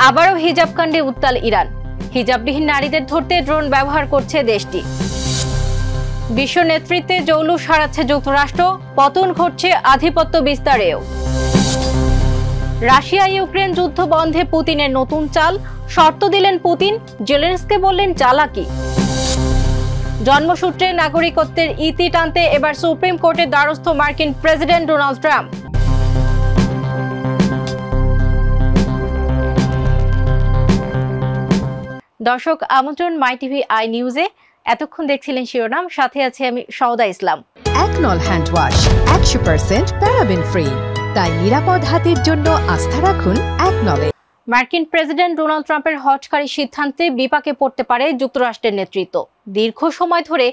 আবারও হিজাব কাণ্ডে উত্তাল ইরান। হিজাববিহীন নারীদের ধরতে ড্রোন ব্যবহার করছে দেশটি। বিশ্ব নেতৃত্বে জৌলুস হারাচ্ছে যুক্তরাষ্ট্র, পতন ঘটছে আধিপত্য বিস্তারেও। রাশিয়া ইউক্রেন যুদ্ধ বন্ধে পুতিনের নতুন চাল, শর্ত দিলেন পুতিন, জেলেনস্কি বললেন চালাকি। জন্মসূত্রে নাগরিকত্বের ইতি টানতে এবার সুপ্রিম কোর্টের দ্বারস্থ মার্কিন প্রেসিডেন্ট ডোনাল্ড ট্রাম্প। দর্শক, আমন্ত্রণ মাই টিভি আই নিউজে। এতক্ষণ দেখছিলেন শিরোনাম, সাথে আছে আমি সওদা ইসলাম। একনল হ্যান্ড ওয়াশ 100% প্যারাবেন ফ্রি, তাই নিরাপদ হাতের জন্য আস্থা রাখুন একনলে। মার্কিন প্রেসিডেন্ট ডোনাল্ড ট্রাম্পের হঠকারী সিদ্ধান্তে বিপাকে পড়তে পারে যুক্তরাষ্ট্রের নেতৃত্ব। দীর্ঘ সময় ধরে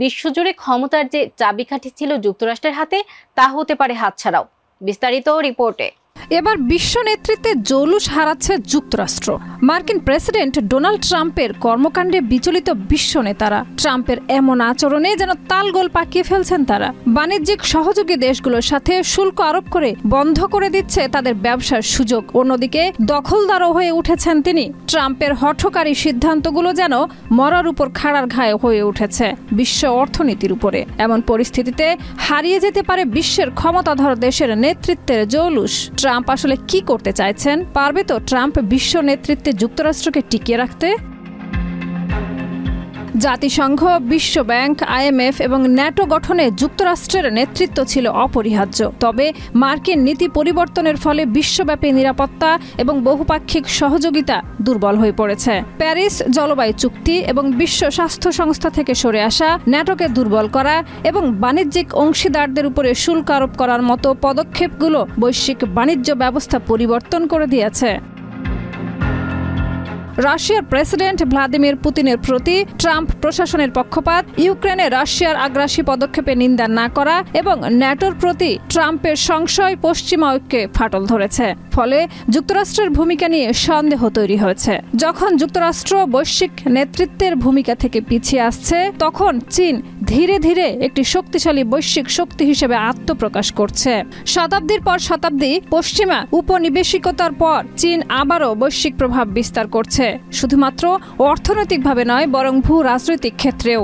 বিশ্বজুড়ে ক্ষমতার যে চাবিকাঠি ছিল যুক্তরাষ্ট্রের হাতে, তা হতে পারে হাতছাড়াও। বিস্তারিত রিপোর্টে। এবার বিশ্ব নেতৃত্বে জৌলুস হারাচ্ছে যুক্তরাষ্ট্র। মার্কিন প্রেসিডেন্ট ডোনাল্ড ট্রাম্পের কর্মকাণ্ডে বিচলিত বিশ্ব নেতারা। ট্রাম্পের এমন আচরণে যেন তালগোল পাকিয়ে ফেলছেন তারা। বাণিজ্যিক সহযোগী দেশগুলোর সাথে শুল্ক আরোপ করে বন্ধ করে দিচ্ছে তাদের ব্যবসার সুযোগ। অন্যদিকে দখলদারও হয়ে উঠেছেন তিনি। ট্রাম্পের হঠকারী সিদ্ধান্তগুলো যেন মরার উপর খাড়ার ঘায়ে হয়ে উঠেছে বিশ্ব অর্থনীতির উপরে। এমন পরিস্থিতিতে হারিয়ে যেতে পারে বিশ্বের ক্ষমতাধর দেশের নেতৃত্বের জৌলুস। ট্রাম্প আসলে কি করতে চাইছেন? পারবে তো ট্রাম্প বিশ্ব নেতৃত্বে যুক্তরাষ্ট্রকে টিকিয়ে রাখতে? জাতিসংঘ, বিশ্ব ব্যাংক, IMF এবং ন্যাটো গঠনে যুক্তরাষ্ট্রের নেতৃত্ব ছিল অপরিহার্য। তবে মার্কিন নীতি পরিবর্তনের ফলে বিশ্বব্যাপী নিরাপত্তা এবং বহুপাক্ষিক সহযোগিতা দুর্বল হয়ে পড়েছে। প্যারিস জলবায়ু চুক্তি এবং বিশ্ব স্বাস্থ্য সংস্থা থেকে সরে আসা, ন্যাটোকে দুর্বল করা এবং বাণিজ্যিক অংশীদারদের উপরে শুল্ক আরোপ করার মতো পদক্ষেপগুলো বৈশ্বিক বাণিজ্য ব্যবস্থা পরিবর্তন করে দিয়েছে। রাশিয়ার প্রেসিডেন্ট ভ্লাদিমির পুতিনের প্রতি ট্রাম্প প্রশাসনের পক্ষপাত, ইউক্রেনে রাশিয়ার আগ্রাসী পদক্ষেপে নিন্দা না করা এবং ন্যাটোর প্রতি ট্রাম্পের সংশয় পশ্চিমা ঐক্যে ফাটল ধরেছে। ফলে যুক্তরাষ্ট্রের ভূমিকা নিয়ে সন্দেহ তৈরি হয়েছে। যখন যুক্তরাষ্ট্র বৈশ্বিক নেতৃত্বের ভূমিকা থেকে পিছিয়ে আসছে, তখন চীন ধীরে ধীরে একটি শক্তিশালী বৈশ্বিক শক্তি হিসেবে আত্মপ্রকাশ করছে। শতাব্দীর পর শতাব্দী পশ্চিমা উপনিবেশিকতার পর চীন আবারও বৈশ্বিক প্রভাব বিস্তার করছে, শুধুমাত্র অর্থনৈতিকভাবে নয়, বরং ভূ রাজনৈতিক ক্ষেত্রেও।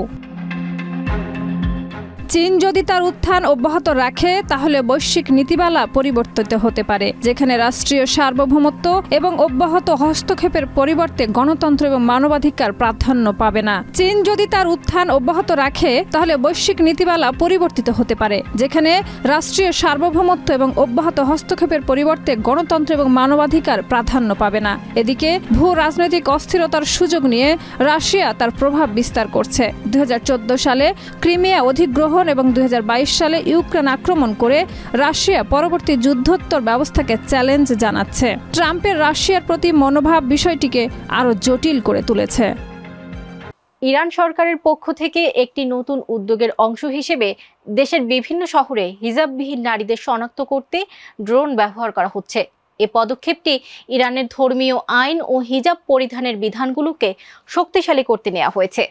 চীন যদি তার উত্থান অব্যাহত রাখে, তাহলে বৈশ্বিক নীতিমালা পরিবর্তিত হতে পারে, যেখানে রাষ্ট্রীয় সার্বভৌমত্ব এবং অব্যাহত হস্তক্ষেপের পরিবর্তে গণতন্ত্র এবং মানবাধিকার প্রাধান্য পাবে না। চীন যদি তার উত্থান অব্যাহত রাখে, তাহলে বৈশ্বিক নীতিমালা পরিবর্তিত হতে পারে, যেখানে রাষ্ট্রীয় সার্বভৌমত্ব এবং অব্যাহত হস্তক্ষেপের পরিবর্তে গণতন্ত্র এবং মানবাধিকার প্রাধান্য পাবে না। এদিকে ভূ রাজনৈতিক অস্থিরতার সুযোগ নিয়ে রাশিয়া তার প্রভাব বিস্তার করছে। 2014 সালে ক্রিমিয়া অধিগ্রহণ এবং 2022 সালে ইউক্রেন আক্রমণ করে রাশিয়া পরবর্তী যুদ্ধোত্তর ব্যবস্থাকে চ্যালেঞ্জ জানাচ্ছে। ট্রাম্পের রাশিয়ার প্রতি মনোভাব বিষয়টিকে আরো জটিল করে তুলেছে। ইরান সরকারের পক্ষ থেকে একটি নতুন উদ্যোগের অংশ হিসেবে দেশের বিভিন্ন শহরে হিজাববিহীন নারীদের শনাক্ত করতে ড্রোন ব্যবহার করা হচ্ছে। এ পদক্ষেপটি ইরানের ধর্মীয় আইন ও হিজাব পরিধানের বিধানগুলোকে শক্তিশালী করতে নেওয়া হয়েছে।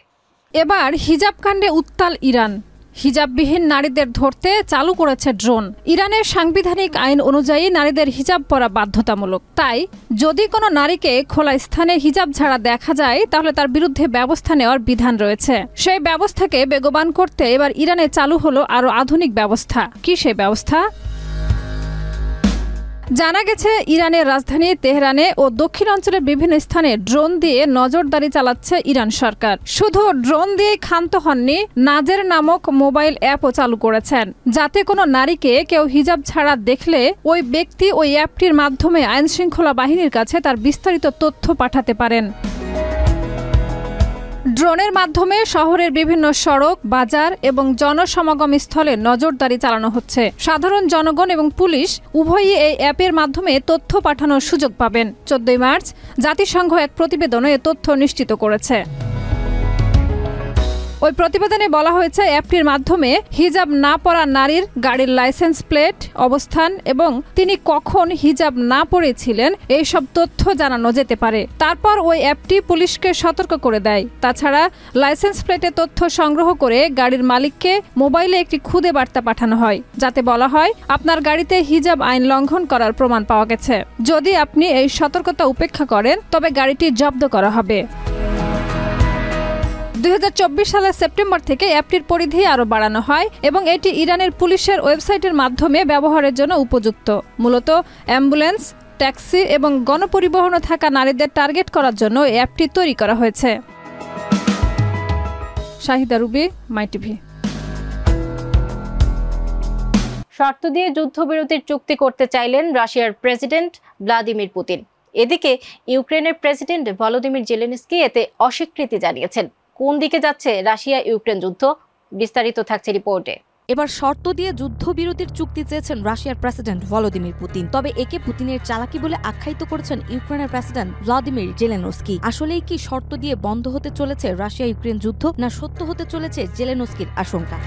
এবার হিজাব কাণ্ডে উত্তাল ইরান। হিজাববিহীন নারীদের ধরতে চালু করেছে ড্রোন। ইরানের সাংবিধানিক আইন অনুযায়ী নারীদের হিজাব পরা বাধ্যতামূলক। তাই যদি কোনো নারীকে খোলা স্থানে হিজাব ছাড়া দেখা যায়, তাহলে তার বিরুদ্ধে ব্যবস্থা নেওয়ার বিধান রয়েছে। সেই ব্যবস্থাকে বেগবান করতে এবার ইরানে চালু হলো আরো আধুনিক ব্যবস্থা। কি সেই ব্যবস্থা? জানা গেছে, ইরানের রাজধানী তেহরানে ও দক্ষিণ অঞ্চলের বিভিন্ন স্থানে ড্রোন দিয়ে নজরদারি চালাচ্ছে ইরান সরকার। শুধু ড্রোন দিয়ে ক্ষান্ত হননি, নাজের নামক মোবাইল অ্যাপও চালু করেছেন, যাতে কোনো নারীকে কেউ হিজাব ছাড়া দেখলে ওই ব্যক্তি ওই অ্যাপটির মাধ্যমে আইনশৃঙ্খলা বাহিনীর কাছে তার বিস্তারিত তথ্য পাঠাতে পারেন। ড্রোনের মাধ্যমে শহরের বিভিন্ন সড়ক, বাজার এবং জনসমাগম স্থলে নজরদারি চালানো হচ্ছে। সাধারণ জনগণ এবং পুলিশ উভয়ই এই অ্যাপের মাধ্যমে তথ্য পাঠানোর সুযোগ পাবেন। 14 মার্চ জাতিসংঘ এক প্রতিবেদনে এ তথ্য নিশ্চিত করেছে। ওই প্রতিবেদনে বলা হয়েছে অ্যাপটির মাধ্যমে হিজাব না পরা নারীর গাড়ির লাইসেন্স প্লেট, অবস্থান এবং তিনি কখন হিজাব না পরেছিলেন এইসব তথ্য জানানো যেতে পারে। তারপর ওই অ্যাপটি পুলিশকে সতর্ক করে দেয়। তাছাড়া লাইসেন্স প্লেটের তথ্য সংগ্রহ করে গাড়ির মালিককে মোবাইলে একটি খুদে বার্তা পাঠানো হয়, যাতে বলা হয় আপনার গাড়িতে হিজাব আইন লঙ্ঘন করার প্রমাণ পাওয়া গেছে। যদি আপনি এই সতর্কতা উপেক্ষা করেন তবে গাড়িটি জব্দ করা হবে। 2024 সালের সেপ্টেম্বর থেকে অ্যাপটির পরিধি আরও বাড়ানো হয় এবং এটি ইরানের পুলিশের ওয়েবসাইটের মাধ্যমে ব্যবহারের জন্য উপযুক্ত। মূলত অ্যাম্বুলেন্স, ট্যাক্সি এবং গণপরিবহনে থাকা নারীদের টার্গেট করার জন্য এই অ্যাপটি তৈরি করা হয়েছে। Shahida Ruby, MyTV. শর্ত দিয়ে যুদ্ধবিরতির চুক্তি করতে চাইলেন রাশিয়ার প্রেসিডেন্ট ভ্লাদিমির পুতিন। এদিকে ইউক্রেনের প্রেসিডেন্ট ভলোদিমির জেলেনস্কি এতে অস্বীকৃতি জানিয়েছেন। কোন দিকে যাচ্ছে রাশিয়া ইউক্রেন যুদ্ধ, বিস্তারিত থাকছে রিপোর্টে। এবার শর্ত দিয়ে যুদ্ধবিরতির চুক্তি চেয়েছেন রাশিয়ার প্রেসিডেন্ট ভলোদিমির পুতিন। তবে একে পুতিনের চালাকি বলে আখ্যায়িত করেছেন ইউক্রেনের প্রেসিডেন্ট ভ্লাদিমির জেলেনস্কি। আসলেই কি শর্ত দিয়ে বন্ধ হতে চলেছে রাশিয়া ইউক্রেন যুদ্ধ, না সত্য হতে চলেছে জেলেনস্কির আশঙ্কা?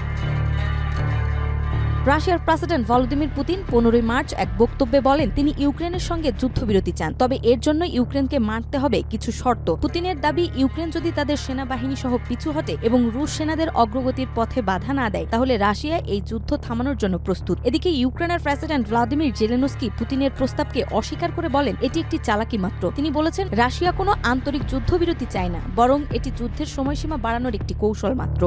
রাশিয়ার প্রেসিডেন্ট ভলোদিমির পুতিন 15 মার্চ এক বক্তব্যে বলেন তিনি ইউক্রেনের সঙ্গে যুদ্ধবিরতি চান, তবে এর জন্য ইউক্রেনকে মানতে হবে কিছু শর্ত। পুতিনের দাবি, ইউক্রেন যদি তাদের সেনাবাহিনী সহ পিছু হটে এবং রুশ সেনাদের অগ্রগতির পথে বাধা না দেয়, তাহলে রাশিয়া এই যুদ্ধ থামানোর জন্য প্রস্তুত। এদিকে ইউক্রেনের প্রেসিডেন্ট ভ্লাদিমির জেলেনস্কি পুতিনের প্রস্তাবকে অস্বীকার করে বলেন এটি একটি চালাকি মাত্র। তিনি বলেছেন রাশিয়া কোনো আন্তরিক যুদ্ধবিরতি চায় না, বরং এটি যুদ্ধের সময়সীমা বাড়ানোর একটি কৌশল মাত্র।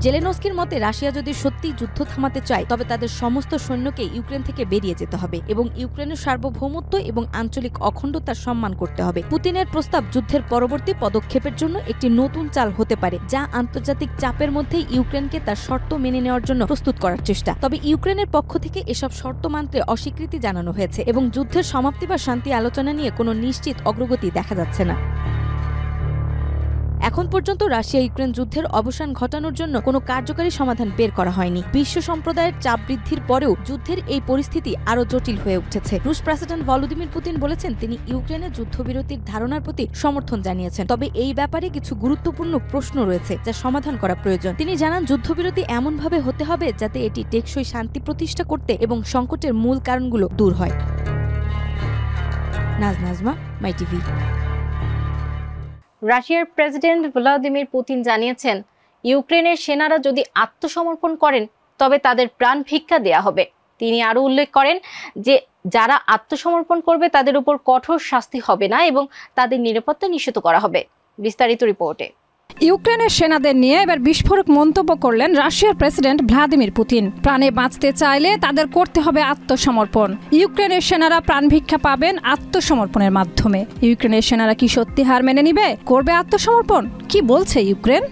জেলেনস্কির মতে রাশিয়া যদি সত্যি যুদ্ধ থামাতে চায় তবে তাদের সমস্ত সৈন্যকে ইউক্রেন থেকে বেরিয়ে যেতে হবে এবং ইউক্রেনের সার্বভৌমত্ব এবং আঞ্চলিক অখণ্ডতার সম্মান করতে হবে। পুতিনের প্রস্তাব যুদ্ধের পরবর্তী পদক্ষেপের জন্য একটি নতুন চাল হতে পারে, যা আন্তর্জাতিক চাপের মধ্যে ইউক্রেনকে তার শর্ত মেনে নেওয়ার জন্য প্রস্তুত করার চেষ্টা। তবে ইউক্রেনের পক্ষ থেকে এসব শর্ত মানতে অস্বীকৃতি জানানো হয়েছে এবং যুদ্ধের সমাপ্তি বা শান্তি আলোচনা নিয়ে কোনো নিশ্চিত অগ্রগতি দেখা যাচ্ছে না। এখন পর্যন্ত রাশিয়া ইউক্রেন যুদ্ধের অবসান ঘটানোর জন্য কোনো কার্যকরী সমাধান বের করা হয়নি। বিশ্ব সম্প্রদায়ের চাপ বৃদ্ধির পরেও যুদ্ধের এই পরিস্থিতি আরও জটিল হয়ে উঠেছে। রুশ প্রেসিডেন্ট ভলোদিমির পুতিন বলেছেন তিনি ইউক্রেনের যুদ্ধবিরতির ধারণার প্রতি সমর্থন জানিয়েছেন, তবে এই ব্যাপারে কিছু গুরুত্বপূর্ণ প্রশ্ন রয়েছে যা সমাধান করা প্রয়োজন। তিনি জানান যুদ্ধবিরতি এমনভাবে হতে হবে যাতে এটি টেকসই শান্তি প্রতিষ্ঠা করতে এবং সংকটের মূল কারণগুলো দূর হয়। নাজমা, মাইটিভি। রাশিয়ার প্রেসিডেন্ট ভ্লাদিমির পুতিন জানিয়েছেন ইউক্রেনের সেনারা যদি আত্মসমর্পণ করেন তবে তাদের প্রাণ ভিক্ষা দেয়া হবে। তিনি আরও উল্লেখ করেন যে যারা আত্মসমর্পণ করবে তাদের উপর কঠোর শাস্তি হবে না এবং তাদের নিরাপত্তা নিশ্চিত করা হবে। বিস্তারিত রিপোর্টে। ইউক্রেনের সেনাদের নিয়ে এবার বিস্ফোরক মন্তব্য করলেন রাশিয়ার প্রেসিডেন্ট ভ্লাদিমির পুতিন। প্রাণে বাঁচতে চাইলে তাদের করতে হবে আত্মসমর্পণ। ইউক্রেনের সেনারা প্রাণ ভিক্ষা পাবেন আত্মসমর্পণের মাধ্যমে। ইউক্রেনের সেনারা কি সত্যি হার মেনে নিবে, করবে আত্মসমর্পণ? কি বলছে ইউক্রেন?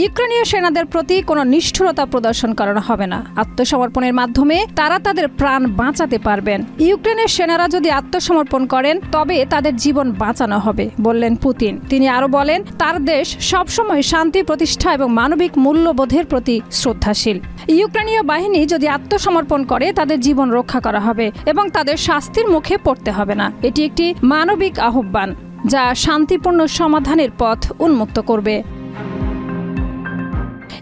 ইউক্রেনীয় সেনাদের প্রতি কোনো নিষ্ঠুরতা প্রদর্শন করানো হবে না। আত্মসমর্পণের মাধ্যমে তারা তাদের প্রাণ বাঁচাতে পারবেন। ইউক্রেনের সেনারা যদি আত্মসমর্পণ করেন তবে তাদের জীবন বাঁচানো হবে, বললেন পুতিন। তিনি আরও বলেন তার দেশ সবসময় শান্তি প্রতিষ্ঠা এবং মানবিক মূল্যবোধের প্রতি শ্রদ্ধাশীল। ইউক্রেনীয় বাহিনী যদি আত্মসমর্পণ করে তাদের জীবন রক্ষা করা হবে এবং তাদের শাস্তির মুখে পড়তে হবে না। এটি একটি মানবিক আহ্বান যা শান্তিপূর্ণ সমাধানের পথ উন্মুক্ত করবে।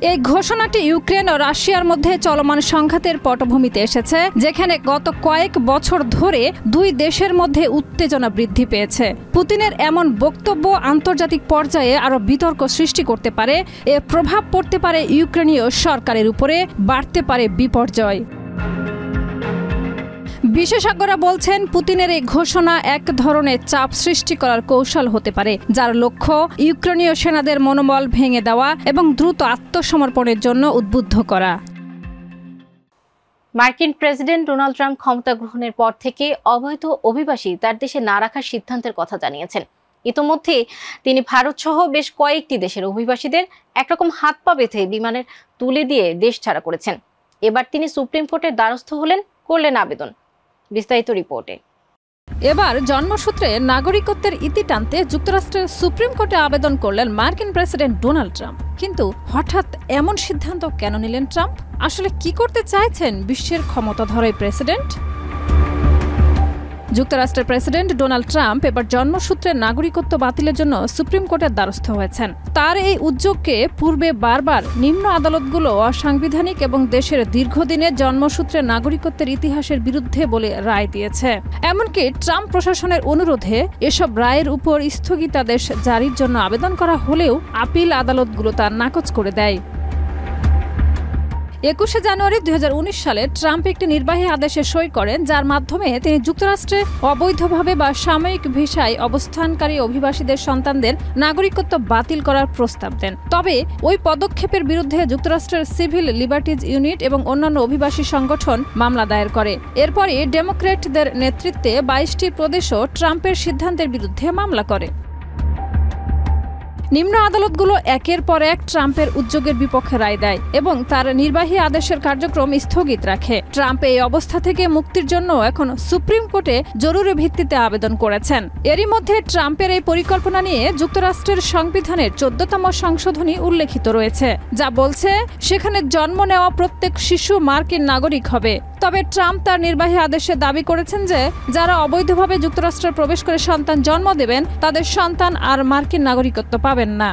এই ঘোষণাটি ইউক্রেন ও রাশিয়ার মধ্যে চলমান সংঘাতের পটভূমিতে এসেছে, যেখানে গত কয়েক বছর ধরে দুই দেশের মধ্যে উত্তেজনা বৃদ্ধি পেয়েছে। পুতিনের এমন বক্তব্য আন্তর্জাতিক পর্যায়ে আরও বিতর্ক সৃষ্টি করতে পারে। এর প্রভাব পড়তে পারে ইউক্রেনীয় সরকারের উপরে, বাড়তে পারে বিপর্যয়। বিশেষজ্ঞরা বলছেন পুতিনের এই ঘোষণা এক ধরনের চাপ সৃষ্টি করার কৌশল হতে পারে, যার লক্ষ্য ইউক্রেনীয় সেনাদের মনোবল ভেঙে দেওয়া এবং দ্রুত আত্মসমর্পণের জন্য উদ্বুদ্ধ করা। মার্কিন প্রেসিডেন্ট ডোনাল্ড ট্রাম্প ক্ষমতা গ্রহণের পর থেকে অবৈধ অভিবাসী তার দেশে না রাখার সিদ্ধান্তের কথা জানিয়েছেন। ইতোমধ্যে তিনি ভারত সহ বেশ কয়েকটি দেশের অভিবাসীদের একরকম হাত পা বেঁধে বিমানের তুলে দিয়ে দেশ ছাড়া করেছেন। এবার তিনি সুপ্রিম কোর্টের দ্বারস্থ করলেন আবেদন। বিস্তারিত রিপোর্টে। এবার জন্মসূত্রে নাগরিকত্বের ইতি টানতে যুক্তরাষ্ট্রের সুপ্রিম কোর্টে আবেদন করলেন মার্কিন প্রেসিডেন্ট ডোনাল্ড ট্রাম্প। কিন্তু হঠাৎ এমন সিদ্ধান্ত কেন নিলেন ট্রাম্প? আসলে কি করতে চাইছেন বিশ্বের ক্ষমতাধর এই প্রেসিডেন্ট? যুক্তরাষ্ট্রের প্রেসিডেন্ট ডোনাল্ড ট্রাম্প এবার জন্মসূত্রে নাগরিকত্ব বাতিলের জন্য সুপ্রিম কোর্টের দ্বারস্থ হয়েছেন। তার এই উদ্যোগকে পূর্বে বারবার নিম্ন আদালতগুলো অসাংবিধানিক এবং দেশের দীর্ঘদিনের জন্মসূত্রে নাগরিকত্বের ইতিহাসের বিরুদ্ধে বলে রায় দিয়েছে। এমনকি ট্রাম্প প্রশাসনের অনুরোধে এসব রায়ের উপর স্থগিতাদেশ জারির জন্য আবেদন করা হলেও আপিল আদালতগুলো তা নাকচ করে দেয়। 21শে জানুয়ারি 2019 সালে ট্রাম্প একটি নির্বাহী আদেশে সই করেন, যার মাধ্যমে তিনি যুক্তরাষ্ট্রে অবৈধভাবে বা সাময়িক ভিসায় অবস্থানকারী অভিবাসীদের সন্তানদের নাগরিকত্ব বাতিল করার প্রস্তাব দেন। তবে ওই পদক্ষেপের বিরুদ্ধে যুক্তরাষ্ট্রের সিভিল লিবার্টিজ ইউনিট এবং অন্যান্য অভিবাসী সংগঠন মামলা দায়ের করে। এরপরই ডেমোক্র্যাটদের নেতৃত্বে 22টি প্রদেশও ট্রাম্পের সিদ্ধান্তের বিরুদ্ধে মামলা করে। নিম্ন আদালতগুলো একের পর এক ট্রাম্পের উদ্যোগের বিপক্ষে রায় দেয় এবং তার নির্বাহী আদেশের কার্যক্রম স্থগিত রাখে। ট্রাম্প এই অবস্থা থেকে মুক্তির জন্য এখন সুপ্রিম কোর্টে জরুরি ভিত্তিতে আবেদন করেছেন। এরই মধ্যে ট্রাম্পের এই পরিকল্পনা নিয়ে যুক্তরাষ্ট্রের সংবিধানের 14তম সংশোধনী উল্লেখিত রয়েছে, যা বলছে সেখানে জন্ম নেওয়া প্রত্যেক শিশু মার্কিন নাগরিক হবে। তবে ট্রাম্প তার নির্বাহী আদেশে দাবি করেছেন যে যারা অবৈধভাবে যুক্তরাষ্ট্রে প্রবেশ করে সন্তান জন্ম দেবেন তাদের সন্তান আর মার্কিন নাগরিকত্ব পাবেন না।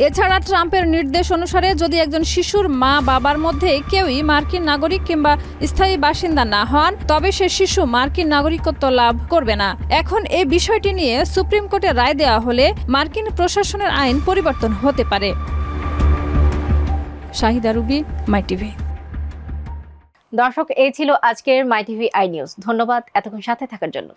এছাড়া ট্রাম্পের নির্দেশ অনুসারে যদি একজন শিশুর মা বাবার মধ্যে কেউই মার্কিন নাগরিক কিংবা স্থায়ী বাসিন্দা না হন, তবে সে শিশু মার্কিন নাগরিকত্ব লাভ করবে না। এখন এই বিষয়টি নিয়ে সুপ্রিম কোর্টে রায় দেওয়া হলে মার্কিন প্রশাসনের আইন পরিবর্তন হতে পারে। শাহিদা রুবি, মাই টিভি। দর্শক, এই ছিল আজকের মাই টিভি আই নিউজ। ধন্যবাদ এতক্ষণ সাথে থাকার জন্য।